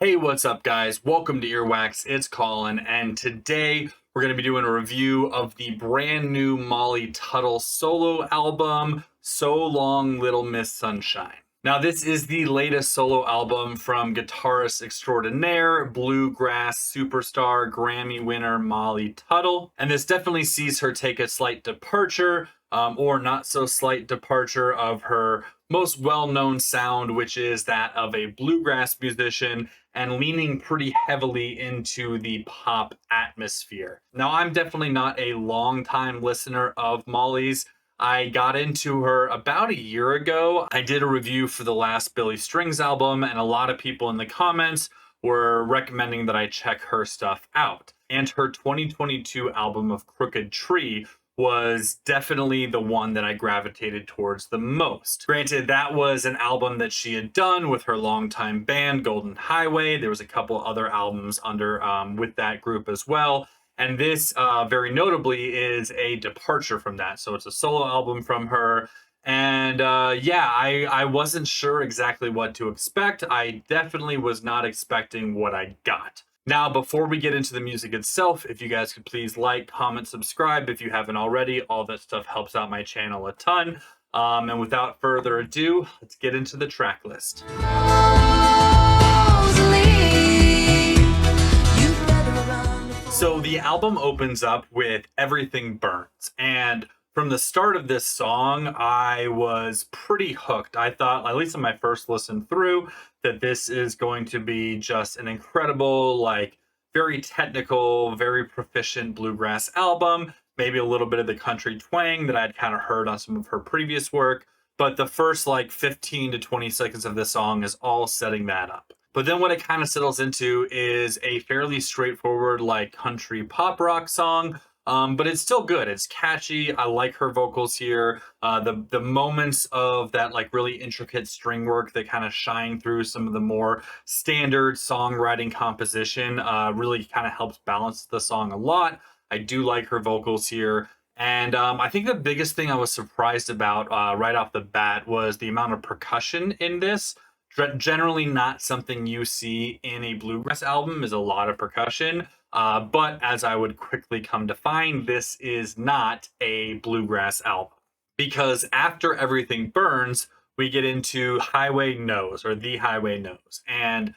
Hey, what's up, guys? Welcome to Earwax. It's Colin, and today we're going to be doing a review of the brand new Molly Tuttle solo album, So Long Little Miss Sunshine. Now, this is the latest solo album from guitarist extraordinaire, bluegrass superstar, Grammy winner Molly Tuttle, and this definitely sees her take a slight departure, or not so slight departure, of her most well-known sound, which is that of a bluegrass musician, and leaning pretty heavily into the pop atmosphere. Now, I'm definitely not a long-time listener of Molly's. I got into her about a year ago. I did a review for the last Billy Strings album, and a lot of people in the comments were recommending that I check her stuff out. And her 2022 album of Crooked Tree was definitely the one that I gravitated towards the most. Granted, that was an album that she had done with her longtime band, Golden Highway. There was a couple other albums under with that group as well. And this, very notably, is a departure from that. So it's a solo album from her. And yeah, I wasn't sure exactly what to expect. I definitely was not expecting what I got. Now, before we get into the music itself, if you guys could please like, comment, subscribe if you haven't already. All that stuff helps out my channel a ton. And without further ado, let's get into the track list. So the album opens up with Everything Burns, and from the start of this song, I was pretty hooked. I thought, at least on my first listen through, that this is going to be just an incredible, like, very technical, very proficient bluegrass album, maybe a little bit of the country twang that I'd kind of heard on some of her previous work. But the first like 15 to 20 seconds of this song is all setting that up. But then what it kind of settles into is a fairly straightforward, like, country pop rock song. But it's still good. It's catchy. I like her vocals here. The moments of that, like, really intricate string work that kind of shine through some of the more standard songwriting composition really kind of helps balance the song a lot. I do like her vocals here. And I think the biggest thing I was surprised about right off the bat was the amount of percussion in this. Generally not something you see in a bluegrass album, is a lot of percussion. But as I would quickly come to find, this is not a bluegrass album. Because after Everything Burns, we get into Highway Nose, or The Highway Nose. And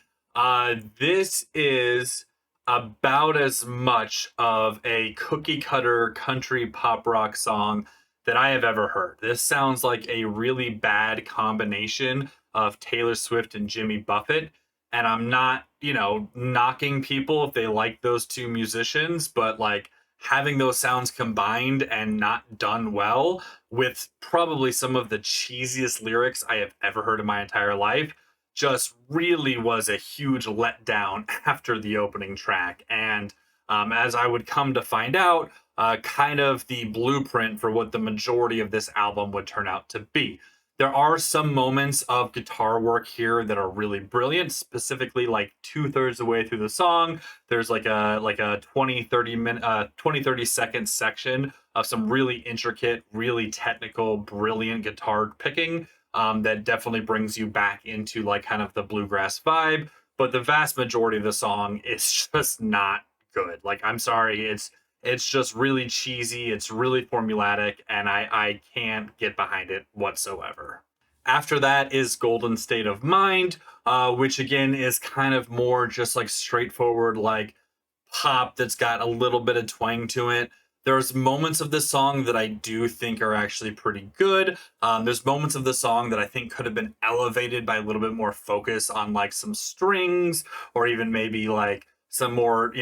this is about as much of a cookie cutter country pop rock song that I have ever heard. This sounds like a really bad combination of Taylor Swift and Jimmy Buffett. And I'm not, knocking people if they like those two musicians, but like having those sounds combined and not done well with probably some of the cheesiest lyrics I have ever heard in my entire life just really was a huge letdown after the opening track. And as I would come to find out, kind of the blueprint for what the majority of this album would turn out to be. There are some moments of guitar work here that are really brilliant, specifically like 2/3 the way through the song. There's like a 20-30 second section of some really intricate, really technical, brilliant guitar picking that definitely brings you back into like kind of the bluegrass vibe. But the vast majority of the song is just not good. Like, I'm sorry, it's just really cheesy, it's really formulaic, and I can't get behind it whatsoever. After that is Golden State of Mind, which again is kind of more just like straightforward, like, pop that's got a little bit of twang to it. There's moments of this song that I do think are actually pretty good. There's moments of the song that I think could have been elevated by a little bit more focus on like some strings, or even maybe like some more,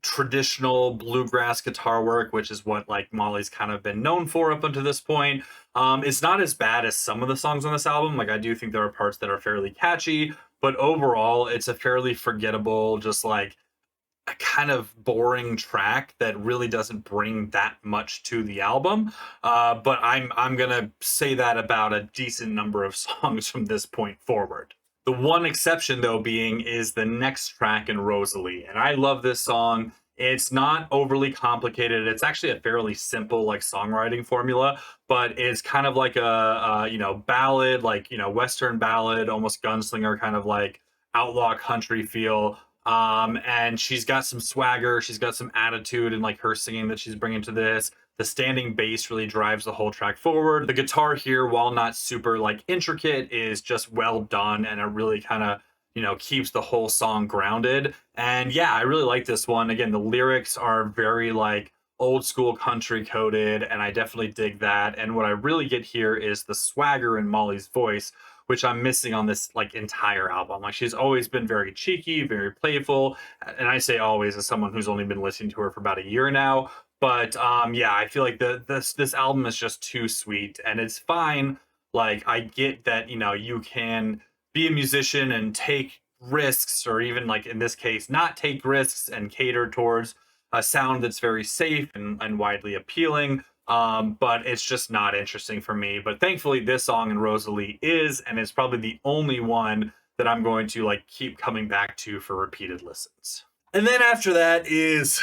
traditional bluegrass guitar work, which is what like Molly's kind of been known for up until this point. It's not as bad as some of the songs on this album. Like, I do think there are parts that are fairly catchy, but overall it's a fairly forgettable, just like a kind of boring track that really doesn't bring that much to the album. But I'm gonna say that about a decent number of songs from this point forward. The one exception, though, being is the next track in Rosalie. And I love this song. It's not overly complicated. It's actually a fairly simple like songwriting formula, but it's kind of like a ballad, like, Western ballad, almost gunslinger kind of like outlaw country feel. And she's got some swagger, she's got some attitude, and like her singing that she's bringing to this. The standing bass really drives the whole track forward. The guitar here, while not super like intricate, is just well done, and it really kind of, keeps the whole song grounded. And yeah, I really like this one. Again, the lyrics are very like old school country coded, and I definitely dig that. And what I really get here is the swagger in Molly's voice, which I'm missing on this like entire album. Like, she's always been very cheeky, very playful, and I say always as someone who's only been listening to her for about a year now. But yeah, I feel like this album is just too sweet, and it's fine. Like, I get that, you can be a musician and take risks, or even like in this case, not take risks and cater towards a sound that's very safe and widely appealing. But it's just not interesting for me. But thankfully, this song and Rosalie is, and it's probably the only one that I'm going to like keep coming back to for repeated listens. And then after that is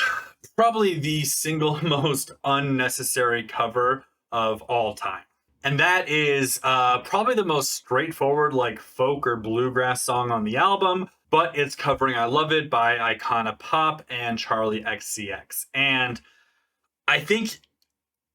probably the single most unnecessary cover of all time. And that is probably the most straightforward, like folk or bluegrass song on the album, but it's covering I Love It by Icona Pop and Charlie XCX. And I think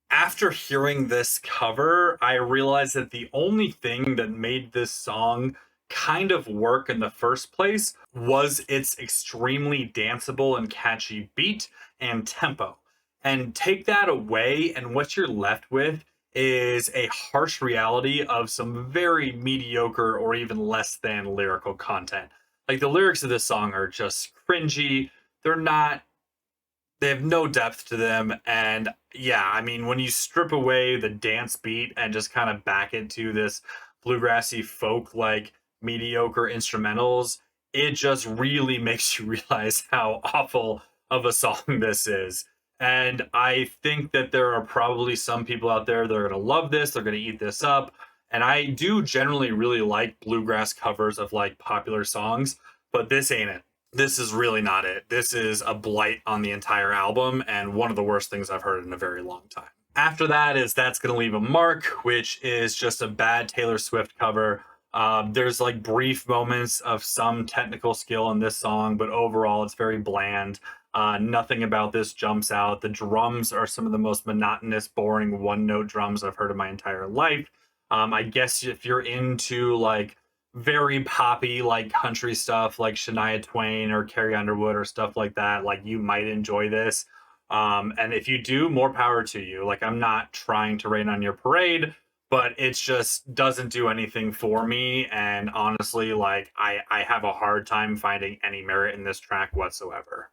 after hearing this cover, I realized that the only thing that made this song kind of work in the first place was its extremely danceable and catchy beat and tempo. And take that away, and what you're left with is a harsh reality of some very mediocre or even less than lyrical content. Like, the lyrics of this song are just cringy. They're not, they have no depth to them. And yeah, I mean, when you strip away the dance beat and just kind of back into this bluegrassy folk like mediocre instrumentals, it just really makes you realize how awful of a song this is. And I think that there are probably some people out there that are going to love this, they're going to eat this up. And I do generally really like bluegrass covers of like popular songs, but this ain't it. This is really not it. This is a blight on the entire album, and one of the worst things I've heard in a very long time. After that is That's Gonna Leave a Mark, which is just a bad Taylor Swift cover. There's like brief moments of some technical skill in this song, but overall it's very bland. Nothing about this jumps out. The drums are some of the most monotonous, boring one note drums I've heard in my entire life. I guess if you're into like very poppy like country stuff like Shania Twain or Carrie Underwood or stuff like that, like, you might enjoy this. And if you do, more power to you. Like, I'm not trying to rain on your parade, but it just doesn't do anything for me. And honestly, like, I have a hard time finding any merit in this track whatsoever.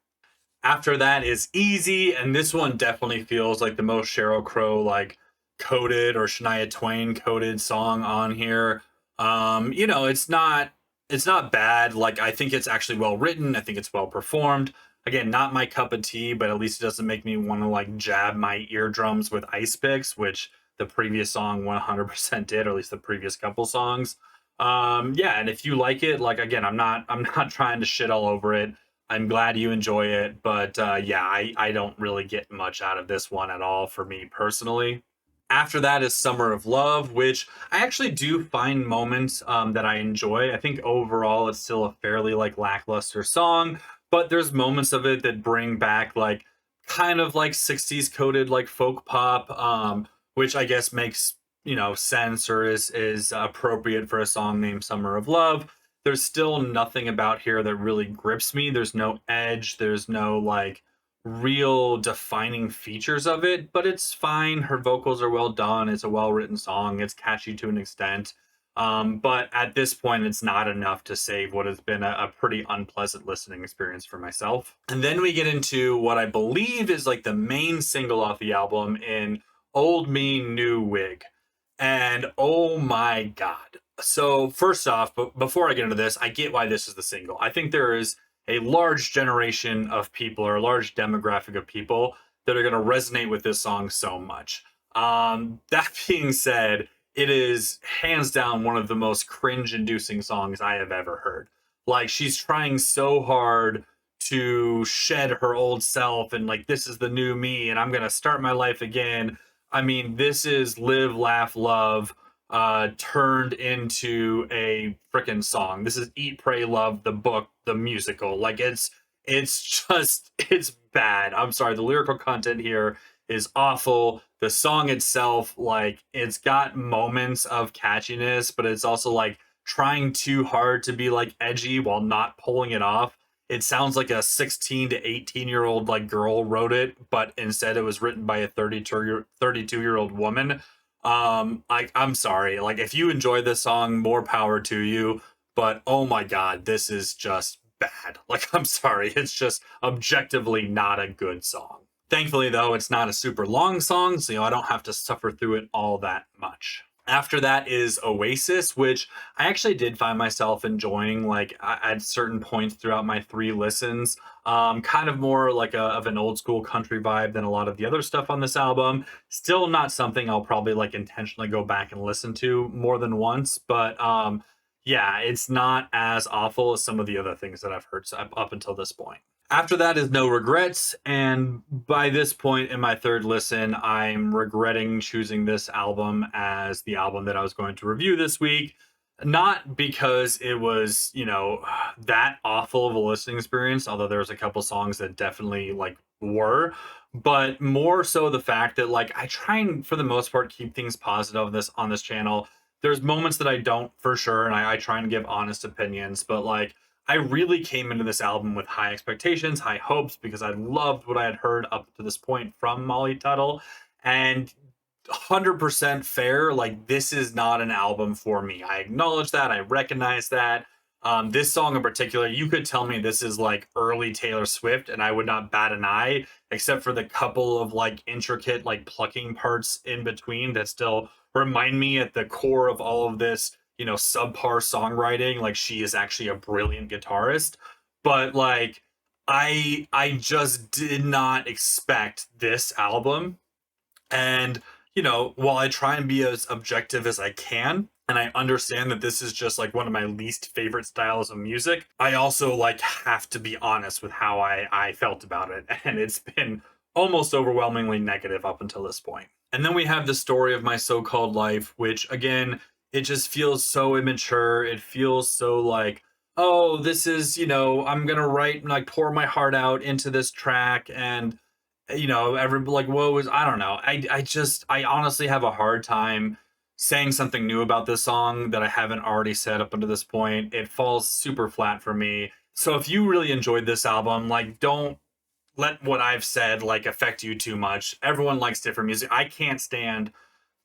After that is Easy, and this one definitely feels like the most Sheryl Crow like coded or Shania Twain coded song on here. It's not bad. Like, I think it's actually well written. I think it's well performed. Again, not my cup of tea, but at least it doesn't make me want to like jab my eardrums with ice picks, which the previous song 100% did, or at least the previous couple songs. Yeah, and if you like it, like, again, I'm not trying to shit all over it. I'm glad you enjoy it, but yeah, I don't really get much out of this one at all for me personally. After that is Summer of Love, which I actually do find moments that I enjoy. I think overall it's still a fairly like lackluster song, but there's moments of it that bring back like kind of like 60s coded like folk pop, which I guess makes, sense, or is appropriate for a song named Summer of Love. There's still nothing about here that really grips me. There's no edge. There's no like real defining features of it, but it's fine. Her vocals are well done. It's a well written song. It's catchy to an extent. But at this point, it's not enough to save what has been a pretty unpleasant listening experience for myself. And then we get into what I believe is like the main single off the album in Old Me, New Wig. And oh my God. So, first off, but before I get into this, I get why this is the single. I think there is a large generation of people, or a large demographic of people, that are going to resonate with this song so much. That being said, it is hands down one of the most cringe inducing songs I have ever heard. Like, she's trying so hard to shed her old self, and like, this is the new me, and I'm going to start my life again. I mean, this is Live, Laugh, Love turned into a freaking song. This is Eat, Pray, Love, the book, the musical. Like it's bad. I'm sorry. The lyrical content here is awful. The song itself, like it's got moments of catchiness, but it's also like trying too hard to be like edgy while not pulling it off. It sounds like a 16 to 18-year-old like girl wrote it, but instead it was written by a 32-year-old woman. I'm sorry. Like if you enjoy this song, more power to you, but oh my god, this is just bad. Like I'm sorry, it's just objectively not a good song. Thankfully though, it's not a super long song, so I don't have to suffer through it all that much. After that is Oasis, which I actually did find myself enjoying like at certain points throughout my 3 listens. Kind of more like of an old school country vibe than a lot of the other stuff on this album. Still not something I'll probably like intentionally go back and listen to more than once, but yeah, it's not as awful as some of the other things that I've heard up until this point. After that is No Regrets, and by this point in my 3rd listen, I'm regretting choosing this album as the album that I was going to review this week. Not because it was, that awful of a listening experience, although there was a couple songs that definitely like were, but more so the fact that like I try and for the most part keep things positive on this channel. There's moments that I don't for sure, and I try and give honest opinions, but like I really came into this album with high expectations, high hopes, because I loved what I had heard up to this point from Molly Tuttle. And 100% fair, like, this is not an album for me. I acknowledge that. I recognize that. This song in particular, you could tell me this is like early Taylor Swift, and I would not bat an eye, except for the couple of like intricate, like plucking parts in between that still remind me at the core of all of this subpar songwriting, like she is actually a brilliant guitarist. But like I just did not expect this album. And while I try and be as objective as I can, and I understand that this is just like one of my least favorite styles of music, I also like have to be honest with how I felt about it. And it's been almost overwhelmingly negative up until this point. And then we have The Story of My So-Called Life, which again, it just feels so immature. It feels so like, oh, this is, I'm gonna write and like pour my heart out into this track, and every like, whoa, is I don't know. I honestly have a hard time saying something new about this song that I haven't already said up until this point. It falls super flat for me. So if you really enjoyed this album, like, don't let what I've said like affect you too much. Everyone likes different music. I can't stand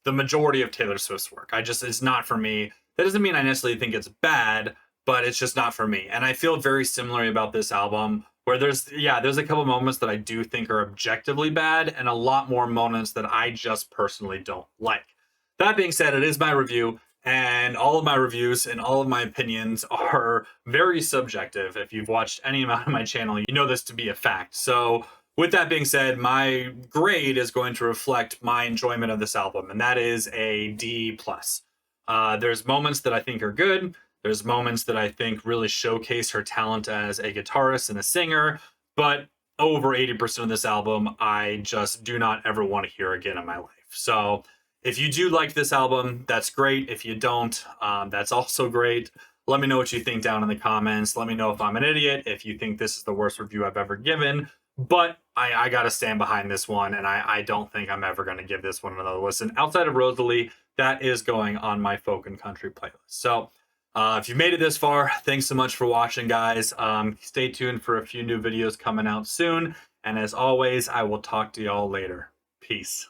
the majority of Taylor Swift's work. It's not for me. That doesn't mean I necessarily think it's bad, but it's just not for me. And I feel very similarly about this album, where there's a couple moments that I do think are objectively bad, and a lot more moments that I just personally don't like. That being said, it is my review, and all of my reviews and all of my opinions are very subjective. If you've watched any amount of my channel, you know this to be a fact. So with that being said, my grade is going to reflect my enjoyment of this album, and that is a D+. There's moments that I think are good. There's moments that I think really showcase her talent as a guitarist and a singer, but over 80% of this album, I just do not ever want to hear again in my life. So if you do like this album, that's great. If you don't, that's also great. Let me know what you think down in the comments. Let me know if I'm an idiot, if you think this is the worst review I've ever given. But I got to stand behind this one, and I don't think I'm ever going to give this one another listen. Outside of Rosalie, that is going on my folk and country playlist. So if you made it this far, thanks so much for watching, guys. Stay tuned for a few new videos coming out soon. And as always, I will talk to y'all later. Peace.